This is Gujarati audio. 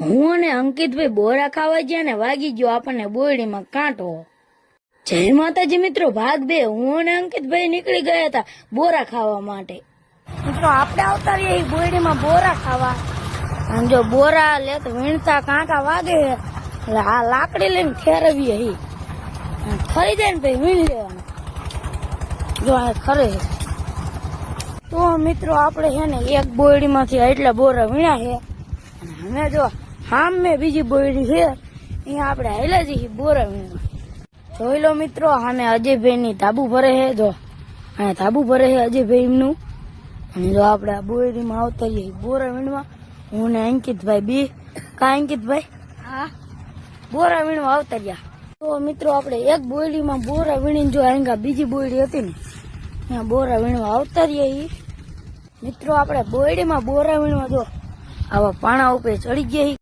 હું અને અંકિતભાઈ બોરા ખાવા ગયા ને વાગી ગયો આપણને બોયડીમાં કાંટો. જય માતાજી મિત્રો, ભાગ 2. હું અને અંકિતભાઈ નીકળી ગયા હતા બોરા ખાવા માટે. મિત્રો આપણે આવતા રહીએ બોયડીમાં બોરા ખાવા. અને જો બોરા લે તો વીણતા કાંટા વાગે એટલે આ લાકડી લઈને ફેરવીએ ખરી જાય ને ભાઈ વીણ લેવાનું. જો આ ખરે તો મિત્રો આપણે છે ને એક બોયડીમાંથી એટલા બોરા વીણા છે. અમે જો સામે બીજી બોયડી છે અહીંયા આપણે હાલ્યા જઈએ બોરા વીણવા. જોઈ લો મિત્રો, સામે અજયભાઈ ની ધાબુ ભરે છે. જો અહીંયા ધાબુ ભરે છે અજયભાઈ એમનું. અને જો આપણે આ બોયડીમાં આવતા જઈએ બોરા વીણવા. હું ને અંકિતભાઈ બી અંકિતભાઈ હા બોરા વીણવા આવતા રહ્યા. તો મિત્રો આપણે એક બોયડીમાં બોરા વીણીને જો અહીંયા બીજી બોયડી હતી ને ત્યાં બોરા વીણવા આવતા રહ્યા. મિત્રો આપણે બોયડીમાં બોરા વીણવા જો આવા પાણા ઉપર ચડી ગયા.